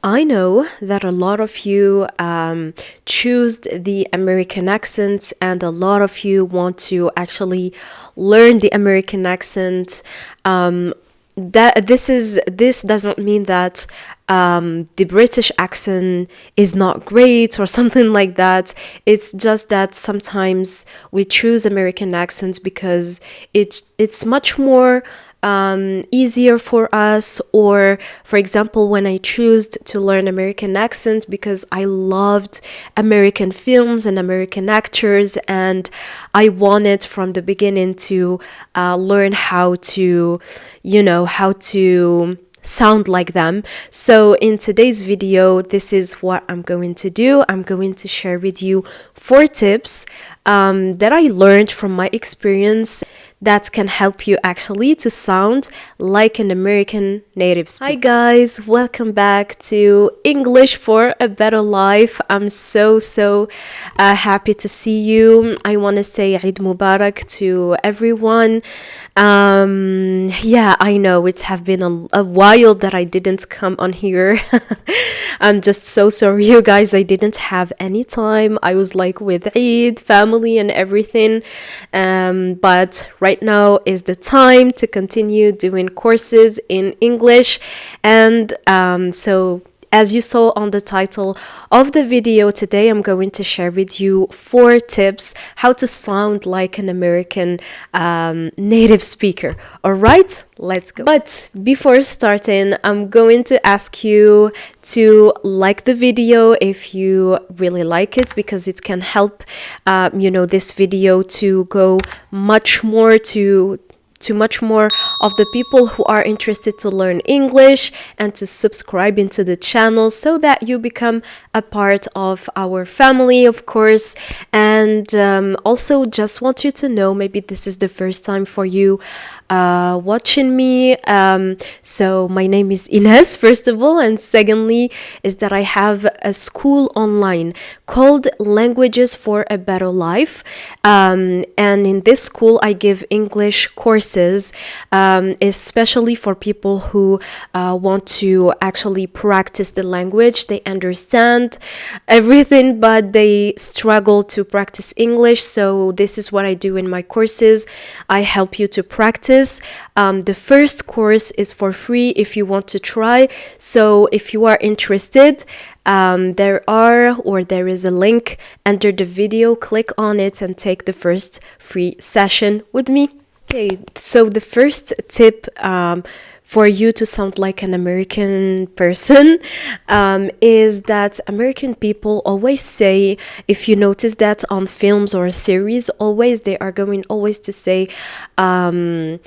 I know that a lot of you choose the American accent, and a lot of you want to actually learn the American accent. This doesn't mean that the British accent is not great or something like that. It's just that sometimes we choose American accents because it's much more easier for us. Or for example, when I chose to learn American accent because I loved American films and American actors, and I wanted from the beginning to learn how to sound like them. So in today's video, this is what I'm going to do. I'm going to share with you 4 tips that I learned from my experience that can help you actually to sound like an American native speaker. Hi guys, welcome back to English for a Better Life. I'm so happy to see you. I want to say Eid Mubarak to everyone. Yeah, I know it have been a while that I didn't come on here. I'm just so sorry, you guys. I didn't have any time. I was like with Eid, family and everything. But right now is the time to continue doing courses in English. And so as you saw on the title of the video, today I'm going to share with you 4 tips how to sound like an American native speaker. All right, let's go. But before starting, I'm going to ask you to like the video if you really like it, because it can help this video to go much more to much more of the people who are interested to learn English, and to subscribe into the channel so that you become a part of our family, of course. And also just want you to know, maybe this is the first time for you watching me. So my name is Ines, first of all, and secondly is that I have a school online called Languages for a Better Life, and in this school I give English courses, especially for people who want to actually practice the language. They understand everything but they struggle to practice English. So this is what I do in my courses. I help you to practice. The first course is for free if you want to try. So if you are interested, there is a link under the video. Click on it and take the first free session with me. Okay, so the first tip for you to sound like an American person is that American people always say, if you notice that on films or series, they are going always to say N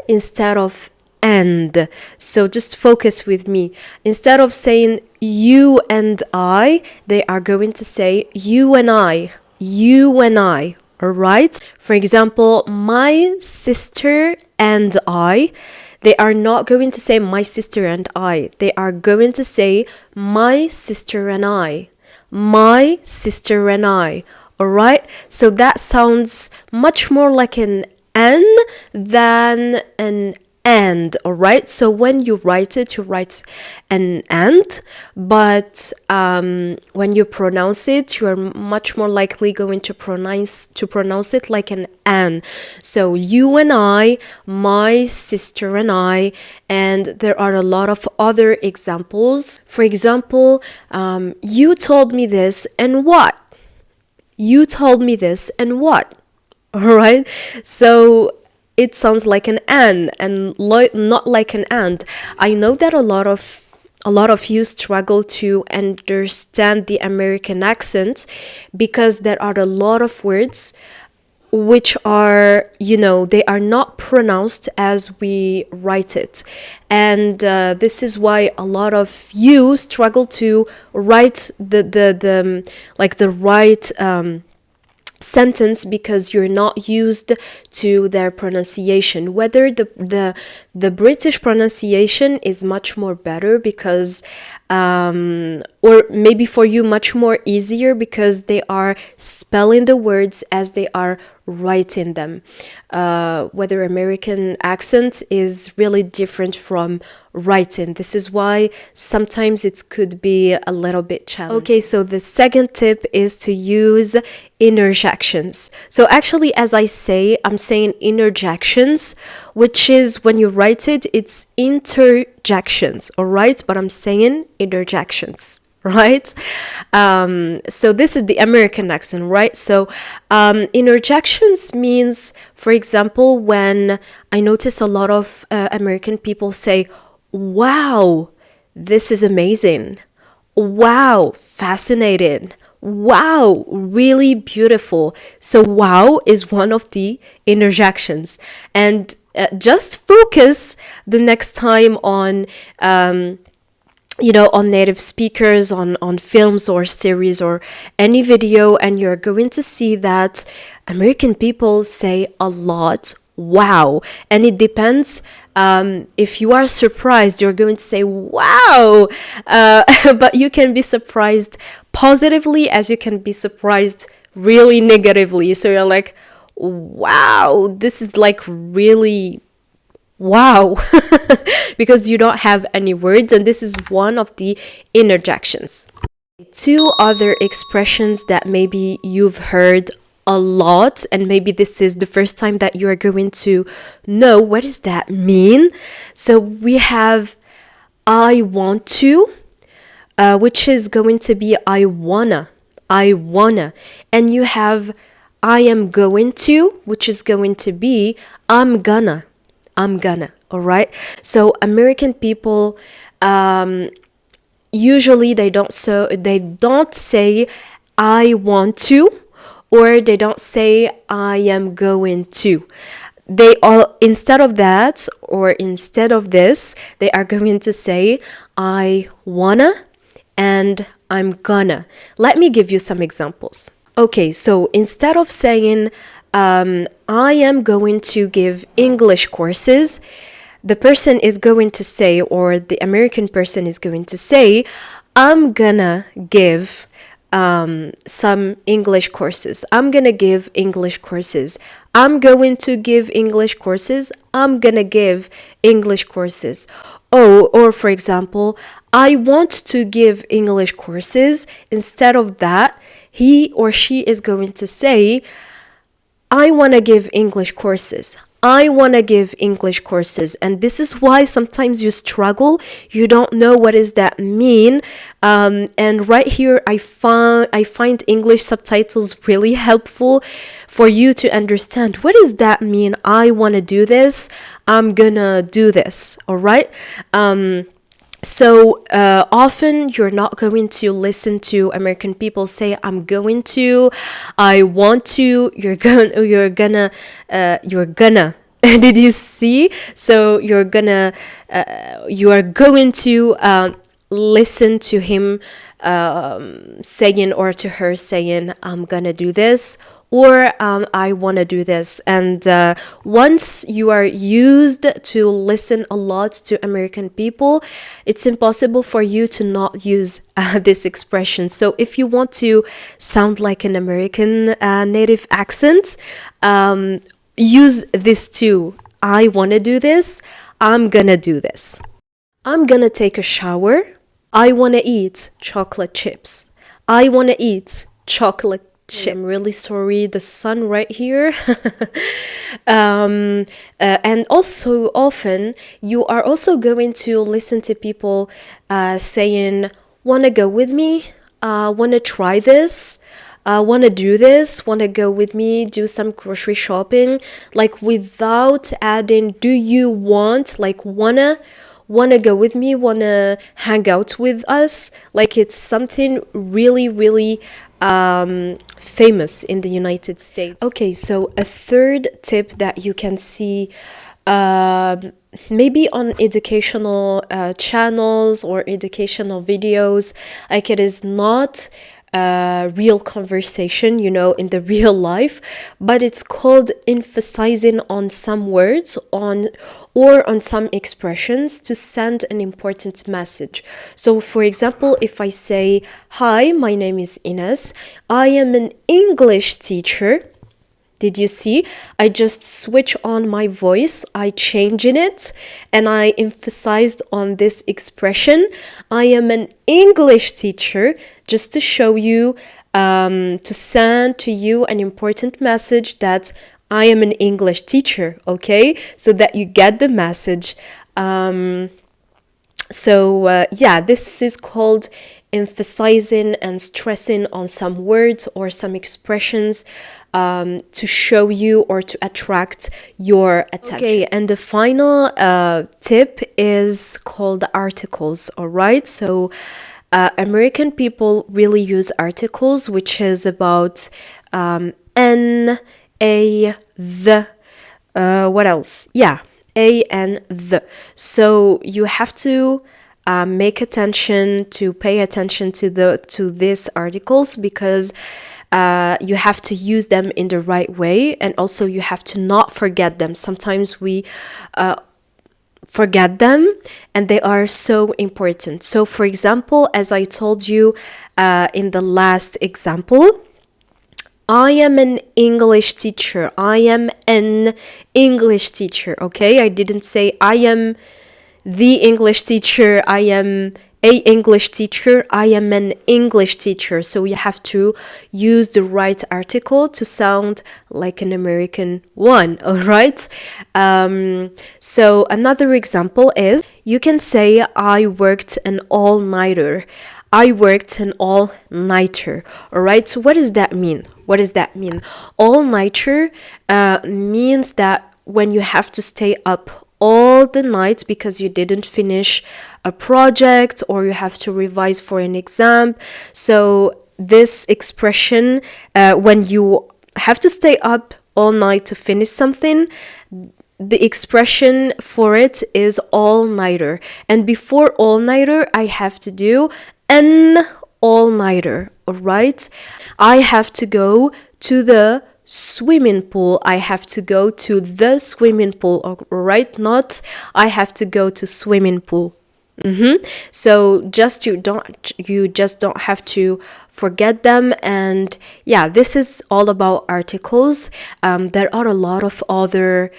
instead of and. So just focus with me. Instead of saying you and I, they are going to say you and I, you and I. All right. For example, my sister and I, they are not going to say my sister and I. They are going to say my sister and I. My sister and I. All right. So that sounds much more like an N than an and. All right. So when you write it, you write an and, but when you pronounce it, you are much more likely going to pronounce it like an an. So you and I, my sister and I, and there are a lot of other examples. For example, you told me this and what? You told me this and what? All right. So it sounds like an and not like an and. I know that a lot of you struggle to understand the American accent because there are a lot of words which are, they are not pronounced as we write it. And this is why a lot of you struggle to write the right sentence, because you're not used to their pronunciation. Whether the British pronunciation is much more better because or maybe for you much more easier because they are spelling the words as they are writing them. Whether American accent is really different from writing. This is why sometimes it could be a little bit challenging. Okay, so the second tip is to use interjections. So actually, as I say, I'm saying interjections, which is when you write it, it's interjections, all right? But I'm saying interjections, right? So this is the American accent, right? So interjections means, for example, when I notice a lot of American people say, wow, this is amazing. Wow, fascinating. Wow, really beautiful. So wow is one of the interjections. And just focus the next time on on native speakers, on films or series or any video, and you're going to see that American people say a lot wow. And it depends. If you are surprised, you're going to say wow, but you can be surprised positively as you can be surprised really negatively. So you're like, wow, this is like really wow, because you don't have any words, and this is one of the interjections. Two other expressions that maybe you've heard a lot, and maybe this is the first time that you are going to know what does that mean. So we have I want to, which is going to be I wanna, and you have I am going to, which is going to be I'm gonna, all right? So American people, usually they don't say I want to, or they don't say I am going to. They all, instead of that, or instead of this, they are going to say I wanna and I'm gonna. Let me give you some examples. Okay, so instead of saying I am going to give English courses, the person is going to say, or the American person is going to say, I'm gonna give some English courses. I'm gonna give English courses. I'm going to give English courses. I'm gonna give English courses. Oh, or for example, I want to give English courses. Instead of that, he or she is going to say, I want to give English courses. I want to give English courses. And this is why sometimes you struggle. You don't know what does that mean. And right here, I find English subtitles really helpful for you to understand. What does that mean? I want to do this. I'm gonna do this. All right. So often you're not going to listen to American people say I'm going to, I want to, you're gonna did you see? So you are going to listen to him saying, or to her saying, I'm gonna do this, or I want to do this. And once you are used to listen a lot to American people, it's impossible for you to not use this expression. So if you want to sound like an American native accent, use this too. I want to do this. I'm gonna do this. I'm gonna take a shower. I want to eat chocolate chips. I want to eat chocolate chips. I'm really sorry, the sun right here. And also often you are also going to listen to people saying, want to go with me? Want to try this? Want to do this? Want to go with me? Do some grocery shopping? Like without adding, do you want? Like wanna go with me? Wanna hang out with us? Like it's something really, really famous in the United States. Okay, so a third tip that you can see maybe on educational channels or educational videos, like it is not real conversation, in the real life, but it's called emphasizing on some words or on some expressions to send an important message. So for example, if I say, hi, my name is Ines, I am an English teacher, Did you see? I just switch on my voice, I change in it, and I emphasized on this expression. I am an English teacher, just to show you, to send to you an important message that I am an English teacher, okay? So that you get the message. Yeah, this is called emphasizing and stressing on some words or some expressions to show you or to attract your attention. Okay, and the final tip is called articles, all right? So American people really use articles, which is about N, A, the, what else? Yeah, A and the. So you have to make attention, to pay attention to these articles, because you have to use them in the right way, and also you have to not forget them. Sometimes we forget them, and they are so important. So for example, as I told you in the last example, I am an English teacher. I am an English teacher, okay? I didn't say I am the English teacher, I am a English teacher, I am an English teacher. So you have to use the right article to sound like an American one, all right? So another example is, you can say I worked an all-nighter. I worked an all-nighter, all right? So what does that mean? What does that mean? All-nighter means that when you have to stay up all the night because you didn't finish a project or you have to revise for an exam. So this expression, when you have to stay up all night to finish something, the expression for it is all-nighter. And before all-nighter, I have to do an all-nighter, all right? I have to go to the swimming pool. I have to go to the swimming pool, all right? Not I have to go to swimming pool. So you just don't have to forget them. And yeah, this is all about articles. There are a lot of other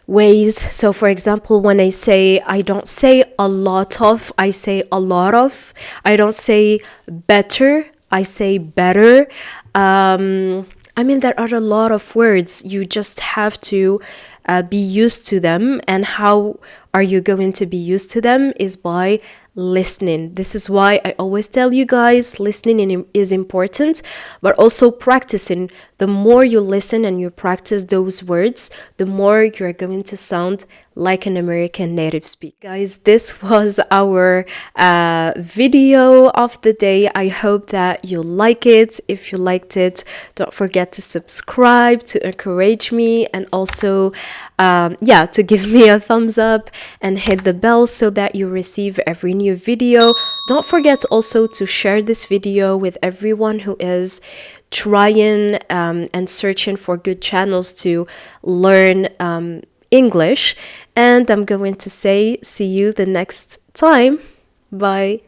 ways. So for example, when I say, I don't say a lot of, I say a lot of. I don't say better, I say better. I mean, there are a lot of words. You just have to be used to them. And how are you going to be used to them? Is by listening. This is why I always tell you guys, listening is important, but also practicing. The more you listen and you practice those words, the more you're going to sound like an American native speaker. Guys, this was our video of the day. I hope that you like it. If you liked it, don't forget to subscribe to encourage me, and also to give me a thumbs up and hit the bell so that you receive every new video. Don't forget also to share this video with everyone who is trying and searching for good channels to learn English. And I'm going to say see you the next time. Bye.